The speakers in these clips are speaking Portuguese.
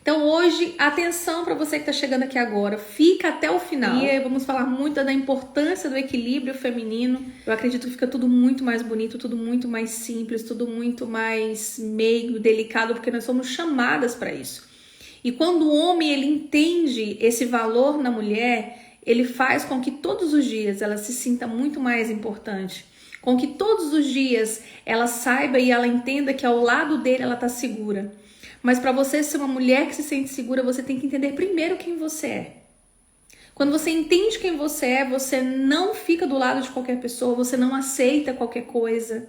Então hoje, atenção para você que está chegando aqui agora, fica até o final. E vamos falar muito da importância do equilíbrio feminino. Eu acredito que fica tudo muito mais bonito, tudo muito mais simples, tudo muito mais meigo, delicado, porque nós somos chamadas para isso. E quando o homem ele entende esse valor na mulher, ele faz com que todos os dias ela se sinta muito mais importante. Com que todos os dias ela saiba e ela entenda que ao lado dele ela está segura. Mas para você ser uma mulher que se sente segura, você tem que entender primeiro quem você é. Quando você entende quem você é, você não fica do lado de qualquer pessoa, você não aceita qualquer coisa,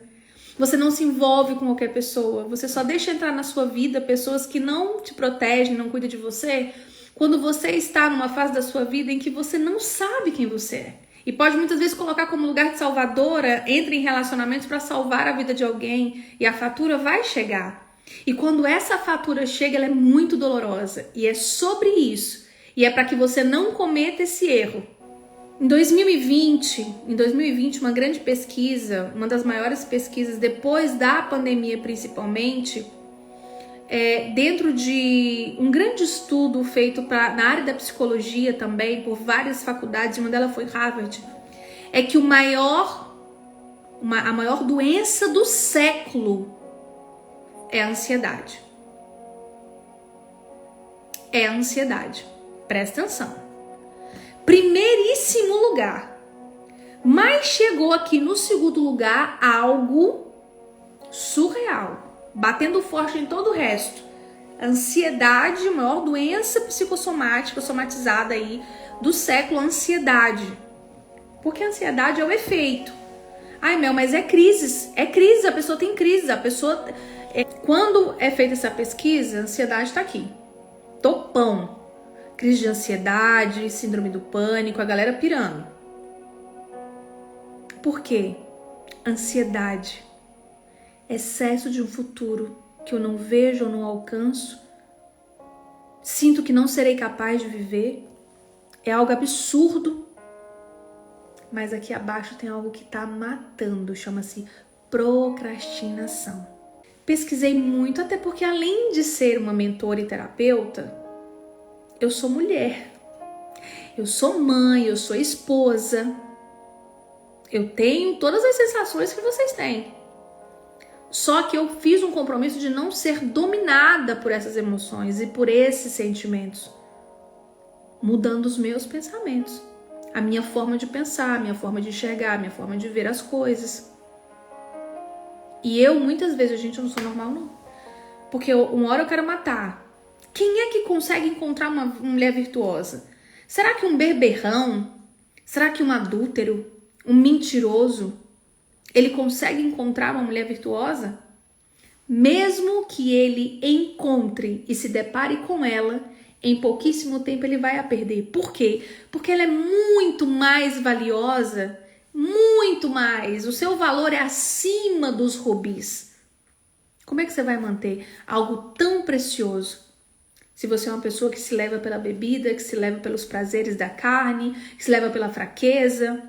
você não se envolve com qualquer pessoa, você só deixa entrar na sua vida pessoas que não te protegem, não cuidam de você, quando você está numa fase da sua vida em que você não sabe quem você é. E pode muitas vezes colocar como lugar de salvadora, entra em relacionamentos para salvar a vida de alguém e a fatura vai chegar. E quando essa fatura chega, ela é muito dolorosa. E é sobre isso. E é para que você não cometa esse erro. Em 2020, uma grande pesquisa, uma das maiores pesquisas depois da pandemia principalmente, dentro de um grande estudo feito na área da psicologia também, por várias faculdades, uma delas foi Harvard, é que a maior doença do século é a ansiedade. É a ansiedade. Presta atenção. Primeiríssimo lugar. Mas chegou aqui no segundo lugar algo surreal. Batendo forte em todo o resto. Ansiedade, a maior doença psicossomática, somatizada aí do século, ansiedade. Porque a ansiedade é o efeito. Ai, Mel, mas é crise. É crise, a pessoa tem crise, a pessoa... Quando é feita essa pesquisa, a ansiedade está aqui. Topão. Crise de ansiedade, síndrome do pânico, a galera pirando. Por quê? Ansiedade. Excesso de um futuro que eu não vejo ou não alcanço. Sinto que não serei capaz de viver. É algo absurdo. Mas aqui abaixo tem algo que está matando. Chama-se procrastinação. Pesquisei muito, até porque além de ser uma mentora e terapeuta, eu sou mulher, eu sou mãe, eu sou esposa, eu tenho todas as sensações que vocês têm. Só que eu fiz um compromisso de não ser dominada por essas emoções e por esses sentimentos, mudando os meus pensamentos, a minha forma de pensar, a minha forma de enxergar, a minha forma de ver as coisas. E eu, muitas vezes, gente, eu não sou normal, não. Porque uma hora eu quero matar. Quem é que consegue encontrar uma mulher virtuosa? Será que um beberrão? Será que um adúltero? Um mentiroso? Ele consegue encontrar uma mulher virtuosa? Mesmo que ele encontre e se depare com ela, em pouquíssimo tempo ele vai a perder. Por quê? Porque ela é muito mais valiosa. Muito mais. O seu valor é acima dos rubis. Como é que você vai manter algo tão precioso? Se você é uma pessoa que se leva pela bebida, que se leva pelos prazeres da carne, que se leva pela fraqueza.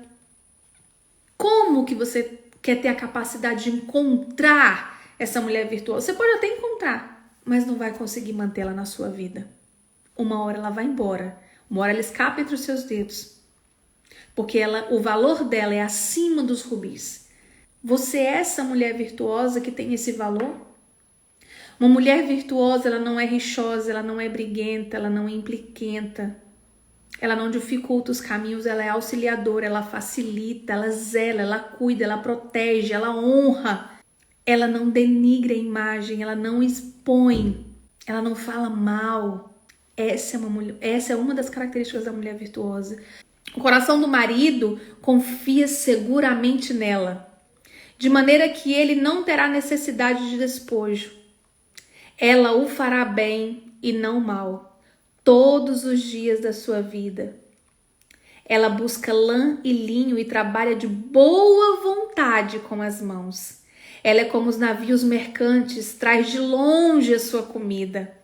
Como que você quer ter a capacidade de encontrar essa mulher virtuosa? Você pode até encontrar, mas não vai conseguir mantê-la na sua vida. Uma hora ela vai embora. Uma hora ela escapa entre os seus dedos. Porque o valor dela é acima dos rubis. Você é essa mulher virtuosa que tem esse valor? Uma mulher virtuosa, ela não é rixosa, ela não é briguenta, ela não é impliquenta. Ela não dificulta os caminhos, ela é auxiliadora, ela facilita, ela zela, ela cuida, ela protege, ela honra. Ela não denigra a imagem, ela não expõe, ela não fala mal. Essa é uma das características da mulher virtuosa. O coração do marido confia seguramente nela, de maneira que ele não terá necessidade de despojo. Ela o fará bem e não mal, todos os dias da sua vida. Ela busca lã e linho e trabalha de boa vontade com as mãos. Ela é como os navios mercantes, traz de longe a sua comida.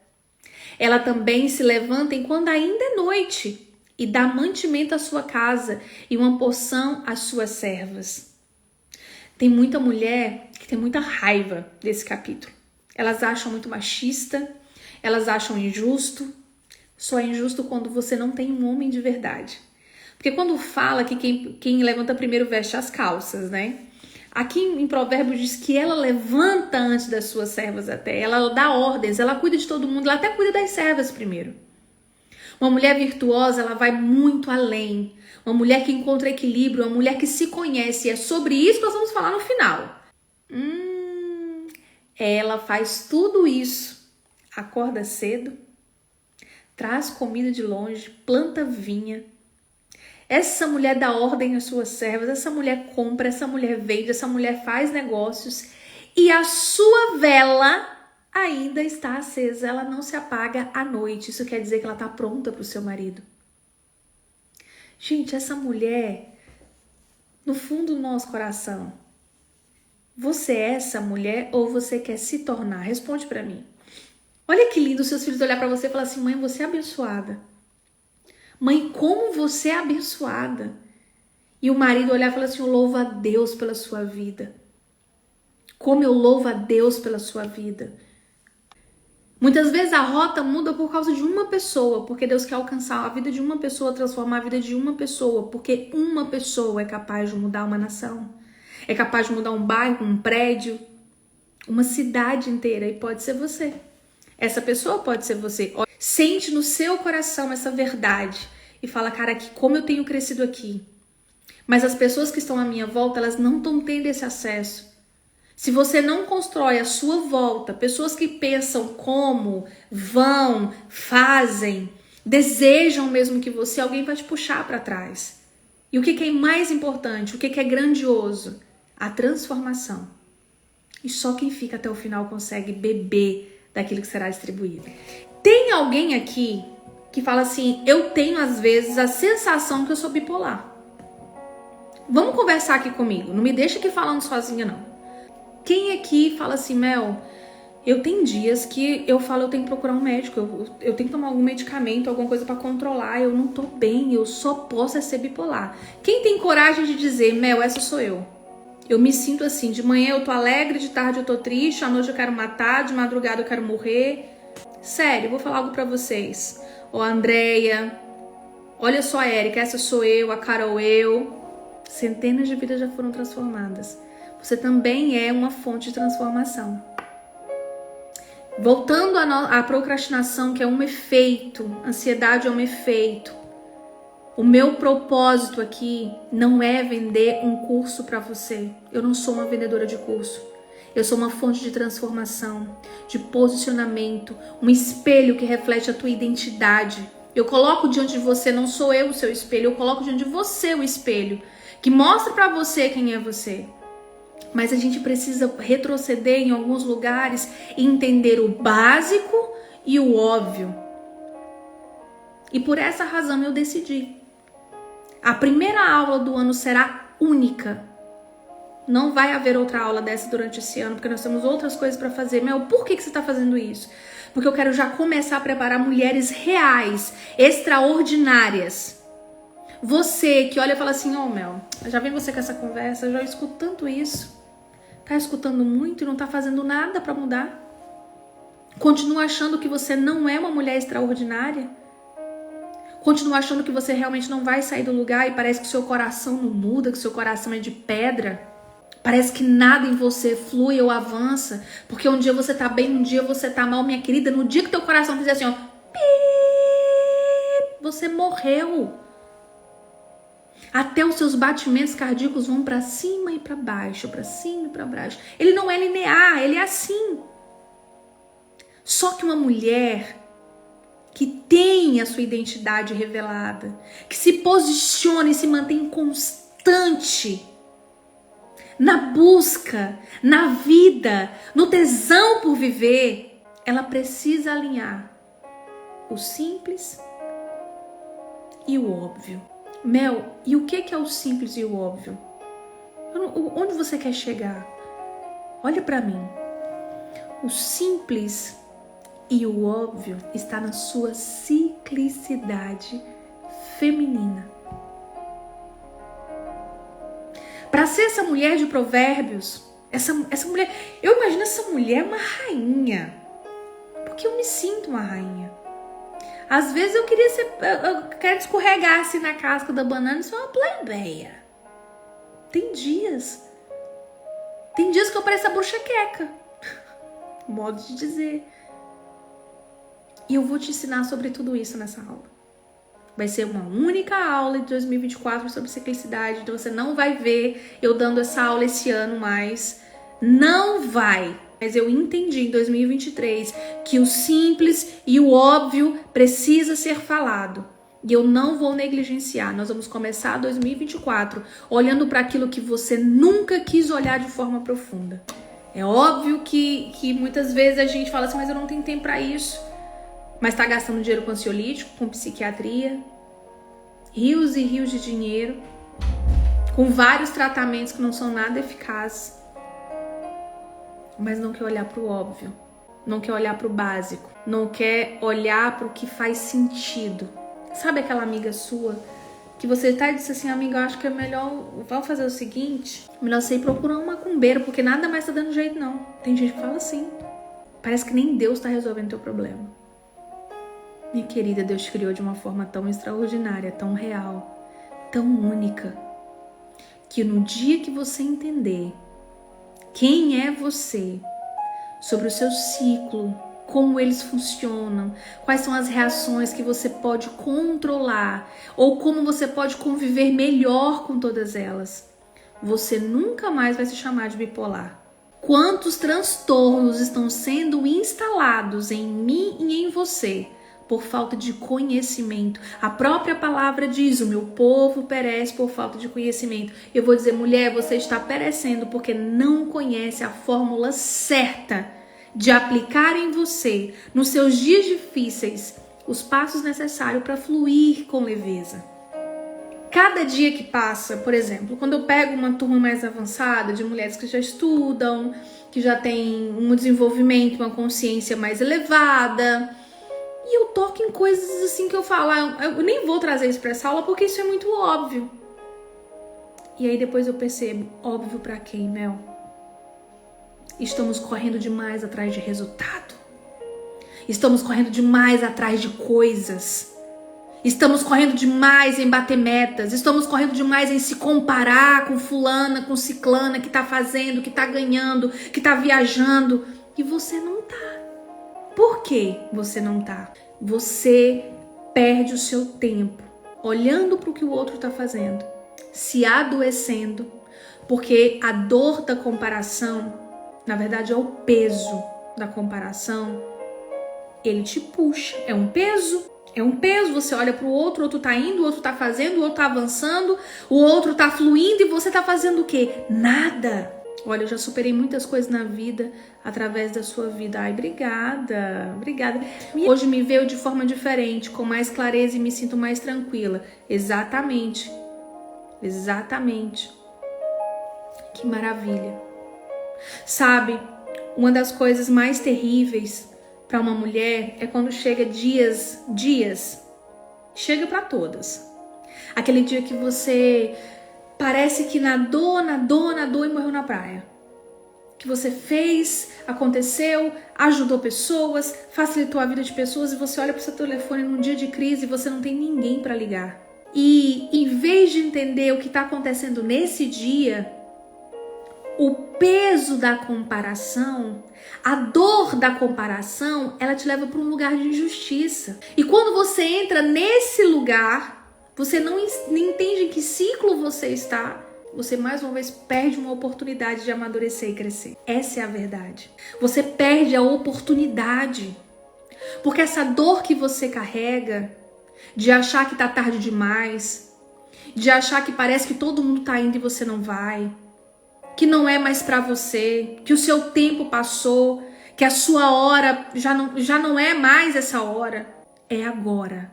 Ela também se levanta enquanto ainda é noite e dá mantimento à sua casa e uma porção às suas servas. Tem muita mulher que tem muita raiva desse capítulo. Elas acham muito machista, elas acham injusto. Só é injusto quando você não tem um homem de verdade. Porque quando fala que quem levanta primeiro veste as calças, né? Aqui em Provérbios diz que ela levanta antes das suas servas até. Ela dá ordens, ela cuida de todo mundo, ela até cuida das servas primeiro. Uma mulher virtuosa, ela vai muito além. Uma mulher que encontra equilíbrio, uma mulher que se conhece. E é sobre isso que nós vamos falar no final. Ela faz tudo isso. Acorda cedo, traz comida de longe, planta vinha. Essa mulher dá ordem às suas servas, essa mulher compra, essa mulher vende, essa mulher faz negócios. E a sua vela ainda está acesa, ela não se apaga à noite. Isso quer dizer que ela está pronta para o seu marido. Gente, essa mulher, no fundo do nosso coração, você é essa mulher ou você quer se tornar? Responde para mim. Olha que lindo seus filhos olhar para você e falar assim, mãe, você é abençoada. Mãe, como você é abençoada. E o marido olhar e falar assim, eu louvo a Deus pela sua vida. Como eu louvo a Deus pela sua vida. Muitas vezes a rota muda por causa de uma pessoa, porque Deus quer alcançar a vida de uma pessoa, transformar a vida de uma pessoa, porque uma pessoa é capaz de mudar uma nação, é capaz de mudar um bairro, um prédio, uma cidade inteira, e pode ser você. Essa pessoa pode ser você. Sente no seu coração essa verdade e fala, cara, que como eu tenho crescido aqui, mas as pessoas que estão à minha volta, elas não estão tendo esse acesso. Se você não constrói à sua volta pessoas que pensam como, vão, fazem, desejam mesmo que você, alguém vai te puxar para trás. E o que é mais importante, o que é grandioso? A transformação. E só quem fica até o final consegue beber daquilo que será distribuído. Tem alguém aqui que fala assim, eu tenho às vezes a sensação que eu sou bipolar. Vamos conversar aqui comigo, não me deixa aqui falando sozinha não. Quem aqui fala assim, Mel, eu tenho dias que eu falo, eu tenho que procurar um médico, eu tenho que tomar algum medicamento, alguma coisa pra controlar, eu não tô bem, eu só posso ser bipolar. Quem tem coragem de dizer, Mel, essa sou eu. Eu me sinto assim, de manhã eu tô alegre, de tarde eu tô triste, à noite eu quero matar, de madrugada eu quero morrer. Sério, eu vou falar algo pra vocês. Ó, Andréia, olha só a Érica, essa sou eu, a Carol eu. Centenas de vidas já foram transformadas. Você também é uma fonte de transformação. Voltando à procrastinação, que é um efeito, ansiedade é um efeito. O meu propósito aqui não é vender um curso para você. Eu não sou uma vendedora de curso. Eu sou uma fonte de transformação, de posicionamento, um espelho que reflete a tua identidade. Eu coloco diante de você, não sou eu o seu espelho, eu coloco diante de você o espelho, que mostra para você quem é você. Mas a gente precisa retroceder em alguns lugares e entender o básico e o óbvio. E por essa razão eu decidi. A primeira aula do ano será única. Não vai haver outra aula dessa durante esse ano, porque nós temos outras coisas para fazer. Mel, por que você está fazendo isso? Porque eu quero já começar a preparar mulheres reais, extraordinárias. Você que olha e fala assim, Mel, já vem você com essa conversa, eu já escuto tanto isso. Tá escutando muito e não tá fazendo nada para mudar? Continua achando que você não é uma mulher extraordinária? Continua achando que você realmente não vai sair do lugar e parece que o seu coração não muda, que o seu coração é de pedra? Parece que nada em você flui ou avança, porque um dia você tá bem, um dia você tá mal, minha querida. No dia que teu coração fizer assim, você morreu. Até os seus batimentos cardíacos vão para cima e para baixo, para cima e para baixo. Ele não é linear, ele é assim. Só que uma mulher que tem a sua identidade revelada, que se posiciona e se mantém constante na busca, na vida, no tesão por viver, ela precisa alinhar o simples e o óbvio. Mel, e o que é o simples e o óbvio? Onde você quer chegar? Olha para mim. O simples e o óbvio está na sua ciclicidade feminina. Para ser essa mulher de Provérbios, essa mulher, eu imagino essa mulher uma rainha. porque eu me sinto uma rainha. Às vezes eu quero escorregar assim na casca da banana e ser uma plebeia. Tem dias que eu pareço a bruxa queca. Modo de dizer. E eu vou te ensinar sobre tudo isso nessa aula. Vai ser uma única aula de 2024 sobre ciclicidade. Então você não vai ver eu dando essa aula esse ano mais. Não vai. Mas eu entendi em 2023 que o simples e o óbvio precisa ser falado. E eu não vou negligenciar. Nós vamos começar 2024 olhando para aquilo que você nunca quis olhar de forma profunda. É óbvio que muitas vezes a gente fala assim, mas eu não tenho tempo para isso. Mas tá gastando dinheiro com ansiolítico, com psiquiatria, rios e rios de dinheiro, com vários tratamentos que não são nada eficazes. Mas não quer olhar para o óbvio, não quer olhar para o básico, não quer olhar para o que faz sentido. Sabe aquela amiga sua que você tá e disse assim, amiga, eu acho que é melhor, vamos fazer o seguinte, melhor você ir procurar um macumbeiro, porque nada mais tá dando jeito não. Tem gente que fala assim, parece que nem Deus tá resolvendo teu problema. Minha querida, Deus te criou de uma forma tão extraordinária, tão real, tão única, que no dia que você entender quem é você, sobre o seu ciclo, como eles funcionam, quais são as reações que você pode controlar ou como você pode conviver melhor com todas elas, você nunca mais vai se chamar de bipolar. Quantos transtornos estão sendo instalados em mim e em você por falta de conhecimento? A própria palavra diz, o meu povo perece por falta de conhecimento. Eu vou dizer, mulher, você está perecendo porque não conhece a fórmula certa de aplicar em você, nos seus dias difíceis, os passos necessários para fluir com leveza. Cada dia que passa, por exemplo, quando eu pego uma turma mais avançada de mulheres que já estudam, que já têm um desenvolvimento, uma consciência mais elevada, e eu toco em coisas assim que eu falo, eu nem vou trazer isso para essa aula porque isso é muito óbvio. E aí depois eu percebo, óbvio para quem, Mel? Estamos correndo demais atrás de resultado. Estamos correndo demais atrás de coisas. Estamos correndo demais em bater metas. Estamos correndo demais em se comparar com fulana, com ciclana que tá fazendo, que tá ganhando, que tá viajando. E você não tá. Por que você não tá? Você perde o seu tempo olhando para o que o outro tá fazendo, se adoecendo, porque a dor da comparação, na verdade é o peso da comparação, ele te puxa. É um peso, você olha pro outro, o outro tá indo, o outro tá fazendo, o outro tá avançando, o outro tá fluindo e você tá fazendo o quê? Nada. Olha, eu já superei muitas coisas na vida através da sua vida. Ai, obrigada. Hoje me veio de forma diferente, com mais clareza e me sinto mais tranquila. Exatamente. Que maravilha. Sabe, uma das coisas mais terríveis para uma mulher é quando chega dias, chega para todas. Aquele dia que você parece que nadou e morreu na praia. Que você fez, aconteceu, ajudou pessoas, facilitou a vida de pessoas e você olha para o seu telefone num dia de crise e você não tem ninguém para ligar. E em vez de entender o que está acontecendo nesse dia, o peso da comparação, a dor da comparação, ela te leva para um lugar de injustiça. E quando você entra nesse lugar, você não entende em que ciclo você está, você mais uma vez perde uma oportunidade de amadurecer e crescer. Essa é a verdade. Você perde a oportunidade. Porque essa dor que você carrega, de achar que tá tarde demais, de achar que parece que todo mundo tá indo e você não vai, que não é mais pra você, que o seu tempo passou, que a sua hora já não é mais essa hora, é agora.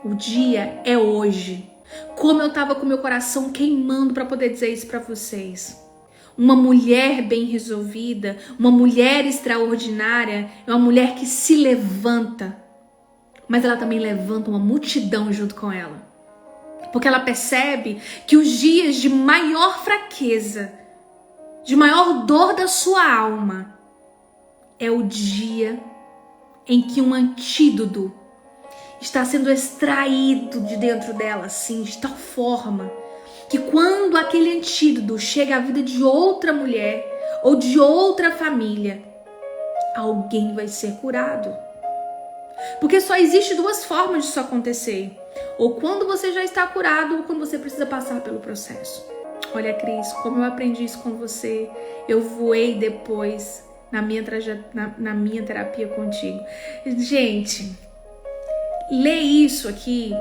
O dia é hoje. Como eu tava com meu coração queimando para poder dizer isso para vocês. Uma mulher bem resolvida, uma mulher extraordinária, é uma mulher que se levanta, mas ela também levanta uma multidão junto com ela. Porque ela percebe que os dias de maior fraqueza, de maior dor da sua alma, é o dia em que um antídoto está sendo extraído de dentro dela, assim, de tal forma que quando aquele antídoto chega à vida de outra mulher ou de outra família, alguém vai ser curado. Porque só existe duas formas disso acontecer. Ou quando você já está curado, ou quando você precisa passar pelo processo. Olha, Cris, como eu aprendi isso com você. Eu voei depois na minha terapia contigo. Gente, ler isso aqui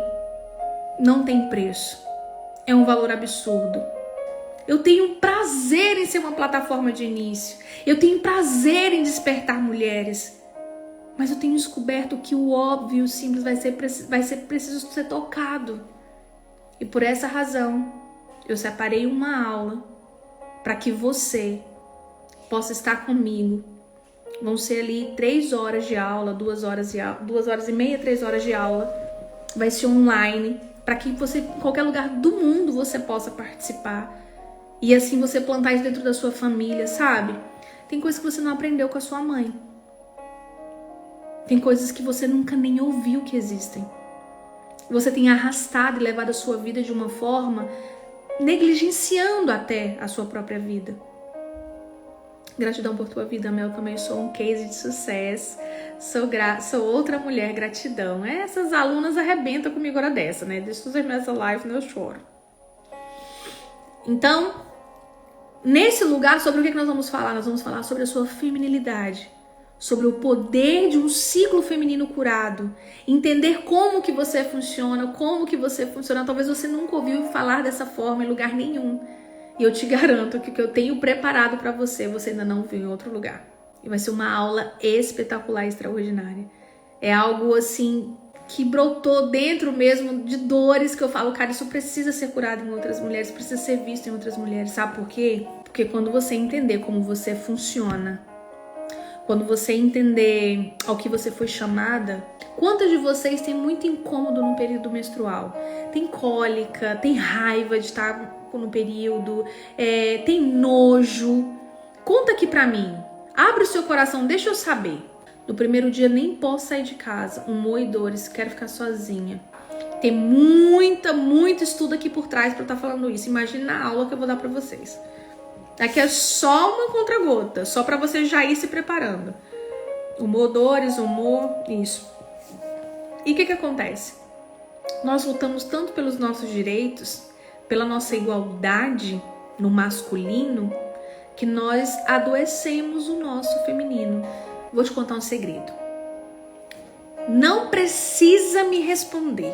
não tem preço. É um valor absurdo. Eu tenho prazer em ser uma plataforma de início. Eu tenho prazer em despertar mulheres. Mas eu tenho descoberto que o óbvio e o simples vai ser preciso ser tocado. E por essa razão, eu separei uma aula para que você possa estar comigo. Vão ser ali 3 horas de aula, 2 horas e meia, 3 horas de aula. Vai ser online, para que você, em qualquer lugar do mundo, você possa participar. E assim você plantar isso dentro da sua família, sabe? Tem coisas que você não aprendeu com a sua mãe. Tem coisas que você nunca nem ouviu que existem. Você tem arrastado e levado a sua vida de uma forma negligenciando até a sua própria vida. Gratidão por tua vida, Mel. Também sou um case de sucesso. Sou outra mulher, gratidão. Essas alunas arrebentam comigo hora dessa, né? Deixa eu ver essa live, eu choro. Então, nesse lugar, sobre o que nós vamos falar? Nós vamos falar sobre a sua feminilidade. Sobre o poder de um ciclo feminino curado. Entender como que você funciona, Talvez você nunca ouviu falar dessa forma em lugar nenhum. E eu te garanto que o que eu tenho preparado para você, você ainda não viu em outro lugar. E vai ser uma aula espetacular, extraordinária. É algo assim que brotou dentro mesmo de dores que eu falo, cara, isso precisa ser curado em outras mulheres, precisa ser visto em outras mulheres. Sabe por quê? Porque quando você entender como você funciona, quando você entender ao que você foi chamada, quantas de vocês têm muito incômodo no período menstrual? Tem cólica, tem raiva de estar no período, tem nojo. Conta aqui pra mim. Abre o seu coração, deixa eu saber. No primeiro dia nem posso sair de casa. Humor e dores, quero ficar sozinha. Tem muito estudo aqui por trás pra eu estar falando isso. Imagina a aula que eu vou dar pra vocês. Aqui é só uma contra-gota, só para você já ir se preparando. Humor, dores, isso. E o que acontece? Nós lutamos tanto pelos nossos direitos, pela nossa igualdade no masculino, que nós adoecemos o nosso feminino. Vou te contar um segredo. Não precisa me responder,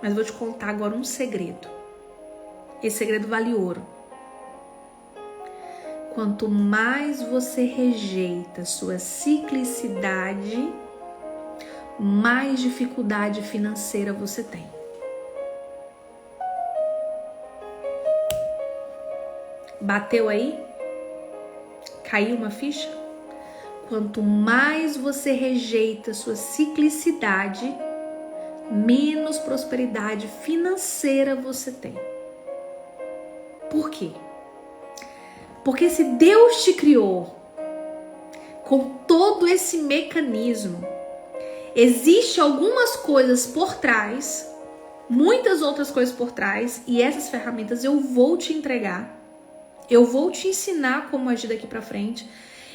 mas vou te contar agora um segredo. Esse segredo vale ouro. Quanto mais você rejeita sua ciclicidade, mais dificuldade financeira você tem. Bateu aí? Caiu uma ficha? Quanto mais você rejeita sua ciclicidade, menos prosperidade financeira você tem. Por quê? Porque se Deus te criou com todo esse mecanismo, existe algumas coisas por trás, muitas outras coisas por trás, e essas ferramentas eu vou te entregar. Eu vou te ensinar como agir daqui pra frente.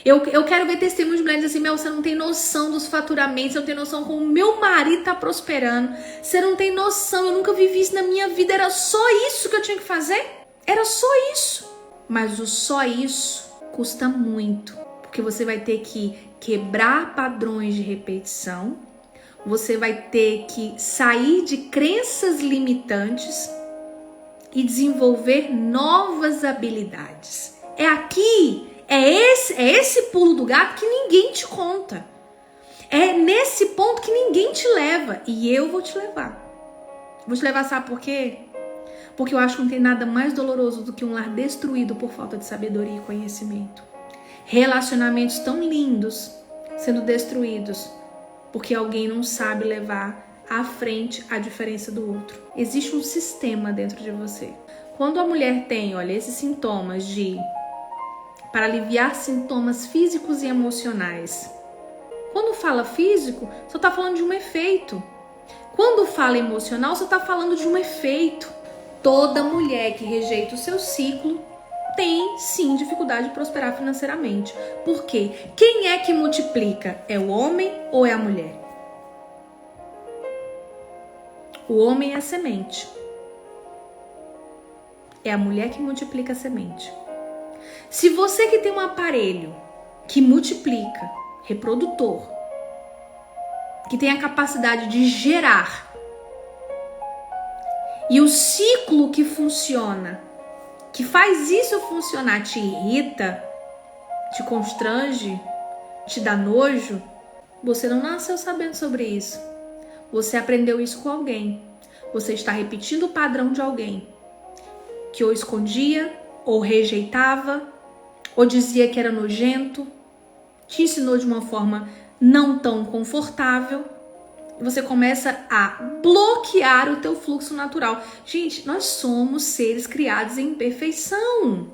Eu quero ver testemunhos de mulheres assim, Mel, você não tem noção dos faturamentos, você não tem noção como meu marido tá prosperando, você não tem noção, eu nunca vivi isso na minha vida, era só isso que eu tinha que fazer? Era só isso. Mas o só isso custa muito, porque você vai ter que quebrar padrões de repetição, você vai ter que sair de crenças limitantes e desenvolver novas habilidades. É esse pulo do gato que ninguém te conta. É nesse ponto que ninguém te leva, e eu vou te levar. Vou te levar, sabe por quê? Porque eu acho que não tem nada mais doloroso do que um lar destruído por falta de sabedoria e conhecimento. Relacionamentos tão lindos sendo destruídos porque alguém não sabe levar à frente a diferença do outro. Existe um sistema dentro de você. Quando a mulher tem, esses sintomas para aliviar sintomas físicos e emocionais, Quando fala físico, só tá falando de um efeito. Quando fala emocional, só tá falando de um efeito. Toda mulher que rejeita o seu ciclo tem, sim, dificuldade de prosperar financeiramente. Por quê? Quem é que multiplica? É o homem ou é a mulher? O homem é a semente. É a mulher que multiplica a semente. Se você que tem um aparelho que multiplica, reprodutor, que tem a capacidade de gerar, e o ciclo que funciona, que faz isso funcionar, te irrita, te constrange, te dá nojo, você não nasceu sabendo sobre isso. Você aprendeu isso com alguém. Você está repetindo o padrão de alguém que ou escondia, ou rejeitava, ou dizia que era nojento, te ensinou de uma forma não tão confortável, e você começa a bloquear o teu fluxo natural. Gente, nós somos seres criados em perfeição.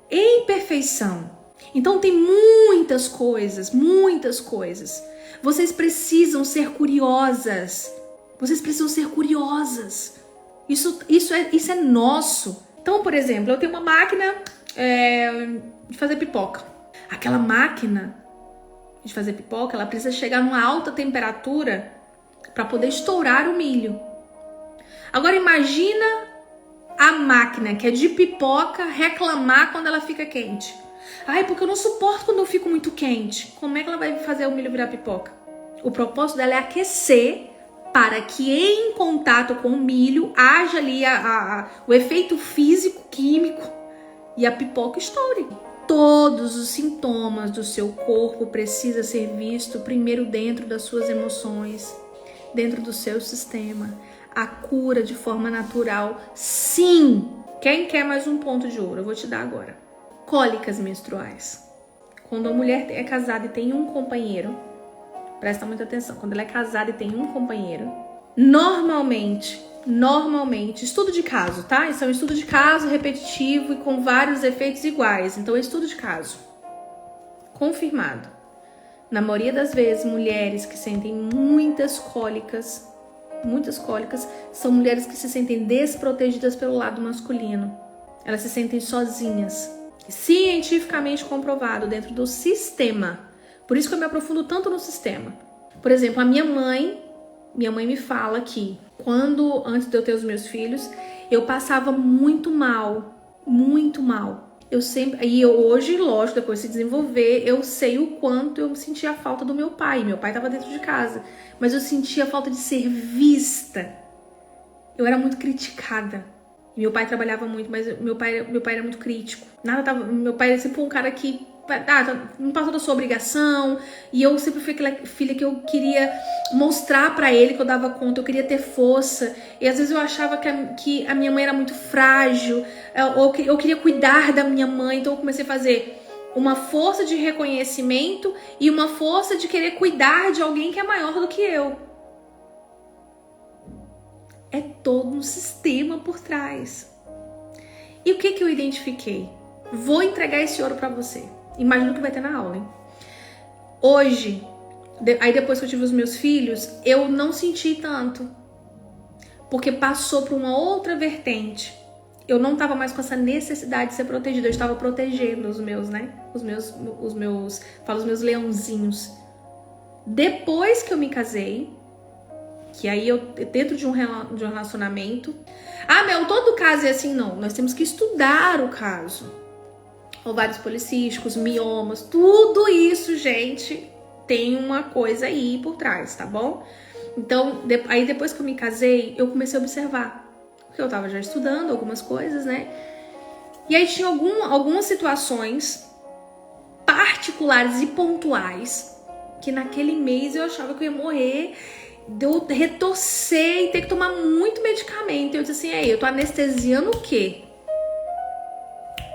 Em perfeição. Então tem muitas coisas, muitas coisas. Vocês precisam ser curiosas. Vocês precisam ser curiosas. Isso é nosso. Então, por exemplo, eu tenho uma máquina de fazer pipoca. Aquela máquina de fazer pipoca, ela precisa chegar numa alta temperatura para poder estourar o milho. Agora imagina a máquina que é de pipoca reclamar quando ela fica quente. Ai, porque eu não suporto quando eu fico muito quente. Como é que ela vai fazer o milho virar pipoca? O propósito dela é aquecer para que em contato com o milho haja ali o efeito físico, químico e a pipoca estoure. Todos os sintomas do seu corpo precisam ser vistos primeiro dentro das suas emoções, dentro do seu sistema. A cura de forma natural, sim. Quem quer mais um ponto de ouro? Eu vou te dar agora. Cólicas menstruais. Quando a mulher é casada e tem um companheiro, presta muita atenção, quando ela é casada e tem um companheiro, normalmente, estudo de caso, tá? Isso é um estudo de caso repetitivo e com vários efeitos iguais. Então é estudo de caso. Confirmado. Na maioria das vezes, mulheres que sentem muitas cólicas, são mulheres que se sentem desprotegidas pelo lado masculino. Elas se sentem sozinhas. Cientificamente comprovado dentro do sistema. Por isso que eu me aprofundo tanto no sistema. Por exemplo, a minha mãe me fala que antes de eu ter os meus filhos, eu passava muito mal. Hoje, lógico, depois de se desenvolver, eu sei o quanto eu sentia a falta do meu pai. Meu pai estava dentro de casa, mas eu sentia a falta de ser vista. Eu era muito criticada. Meu pai trabalhava muito, mas meu pai era muito crítico. Meu pai era sempre um cara que não passou da sua obrigação, e eu sempre fui aquela filha que eu queria mostrar pra ele que eu dava conta, eu queria ter força, e às vezes eu achava que a minha mãe era muito frágil, ou eu queria cuidar da minha mãe, então eu comecei a fazer uma força de reconhecimento e uma força de querer cuidar de alguém que é maior do que eu. É todo um sistema por trás. E o que eu identifiquei? Vou entregar esse ouro pra você. Imagina o que vai ter na aula, hein? Hoje, aí depois que eu tive os meus filhos, eu não senti tanto. Porque passou por uma outra vertente. Eu não tava mais com essa necessidade de ser protegida. Eu estava protegendo os meus, né? Os meus leãozinhos. Depois que eu me casei, que aí eu, dentro de um relacionamento... Mel, todo caso é assim? Não, nós temos que estudar o caso. Ovários policísticos, miomas, tudo isso, gente, tem uma coisa aí por trás, tá bom? Então, aí depois que eu me casei, eu comecei a observar. Porque eu tava já estudando algumas coisas, né? E aí tinha algumas situações particulares e pontuais que naquele mês eu achava que eu ia morrer, de eu retorcer e ter que tomar muito medicamento. Eu disse assim, eu tô anestesiando o quê?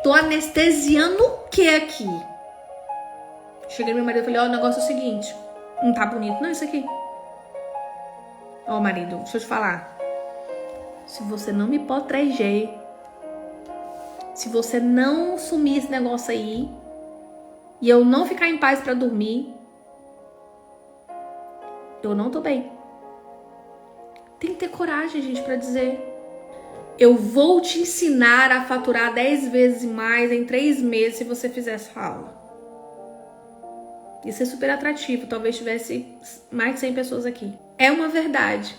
Tô anestesiando o que aqui? Cheguei no meu marido e falei, o negócio é o seguinte, não tá bonito não isso aqui? Marido, deixa eu te falar. Se você não me proteger, se você não sumir esse negócio aí, e eu não ficar em paz pra dormir, eu não tô bem. Tem que ter coragem, gente, pra dizer: eu vou te ensinar a faturar 10 vezes mais em 3 meses se você fizer essa aula. Isso é super atrativo, talvez tivesse mais de 100 pessoas aqui. É uma verdade,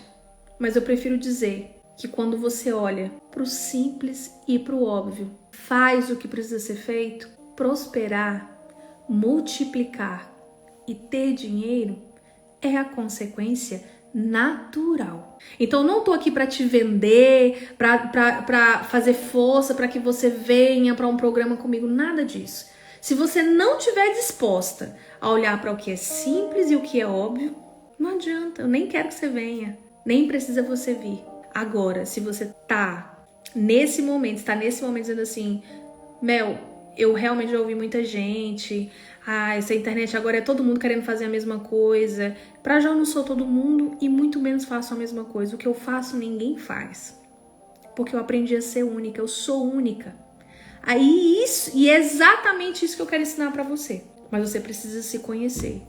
mas eu prefiro dizer que quando você olha pro simples e pro óbvio, faz o que precisa ser feito, prosperar, multiplicar e ter dinheiro é a consequência natural. Então eu não tô aqui para te vender, para fazer força para que você venha para um programa comigo, nada disso. Se você não estiver disposta a olhar para o que é simples e o que é óbvio, não adianta, eu nem quero que você venha, nem precisa você vir. Agora, se você está nesse momento dizendo assim: Mel, eu realmente já ouvi muita gente, essa internet agora é todo mundo querendo fazer a mesma coisa. Pra já eu não sou todo mundo e muito menos faço a mesma coisa. O que eu faço ninguém faz, porque eu aprendi a ser única, eu sou única. E é exatamente isso que eu quero ensinar pra você. Mas você precisa se conhecer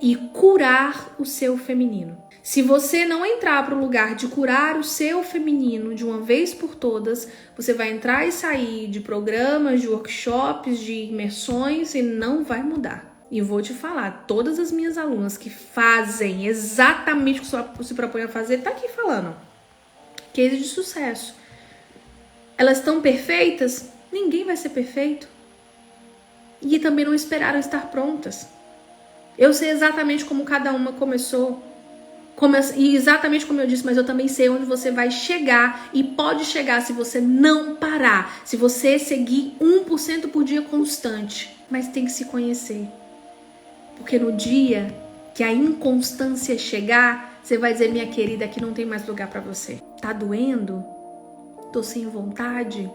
e curar o seu feminino. Se você não entrar para o lugar de curar o seu feminino de uma vez por todas, você vai entrar e sair de programas, de workshops, de imersões e não vai mudar. E vou te falar, todas as minhas alunas que fazem exatamente o que você se propõe a fazer, tá aqui falando. Case de sucesso. Elas estão perfeitas? Ninguém vai ser perfeito. E também não esperaram estar prontas. Eu sei exatamente como cada uma começou. E exatamente como eu disse, mas eu também sei onde você vai chegar e pode chegar se você não parar, se você seguir 1% por dia constante. Mas tem que se conhecer. Porque no dia que a inconstância chegar, você vai dizer: minha querida, aqui não tem mais lugar pra você. Tá doendo? Tô sem vontade?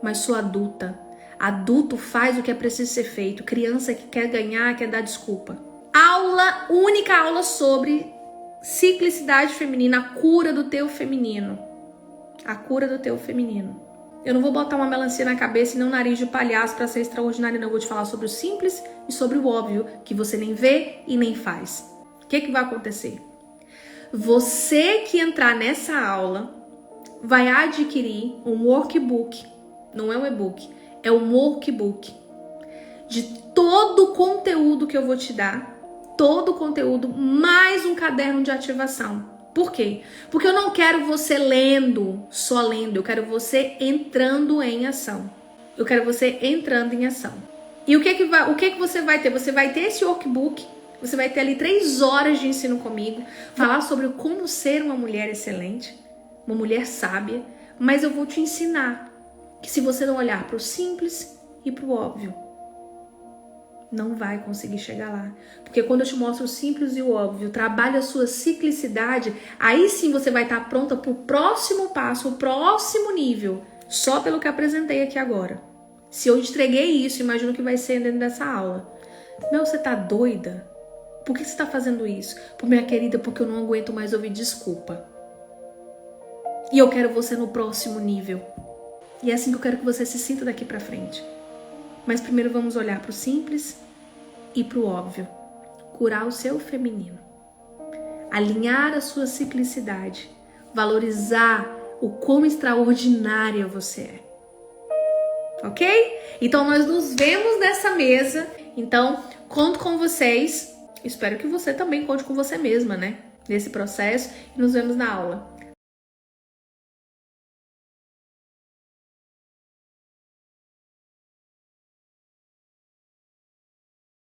Mas sou adulta. Adulto faz o que é preciso ser feito. Criança que quer ganhar, quer dar desculpa. Única aula sobre ciclicidade feminina, a cura do teu feminino. A cura do teu feminino. Eu não vou botar uma melancia na cabeça e nem um nariz de palhaço para ser extraordinário, não. Eu vou te falar sobre o simples e sobre o óbvio, que você nem vê e nem faz. O que vai acontecer? Você que entrar nessa aula vai adquirir um workbook, não é um e-book, é um workbook de todo o conteúdo que eu vou te dar, todo o conteúdo, mais um caderno de ativação. Por quê? Porque eu não quero você lendo, só lendo, eu quero você entrando em ação. Eu quero você entrando em ação. E o que você vai ter? Você vai ter esse workbook, você vai ter ali 3 horas de ensino comigo, falar sobre como ser uma mulher excelente, uma mulher sábia, mas eu vou te ensinar que se você não olhar para o simples e para o óbvio, não vai conseguir chegar lá. Porque quando eu te mostro o simples e o óbvio, trabalho a sua ciclicidade, aí sim você vai estar pronta para o próximo passo, o próximo nível, só pelo que apresentei aqui agora. Se eu entreguei isso, imagino que vai ser dentro dessa aula. Meu, você tá doida? Por que você tá fazendo isso? Por minha querida, porque eu não aguento mais ouvir desculpa. E eu quero você no próximo nível. E é assim que eu quero que você se sinta daqui pra frente. Mas primeiro vamos olhar pro simples e pro óbvio. Curar o seu feminino. Alinhar a sua ciclicidade. Valorizar o quão extraordinária você é. Ok? Então nós nos vemos nessa mesa. Então, conto com vocês. Espero que você também conte com você mesma, né? Nesse processo. E nos vemos na aula.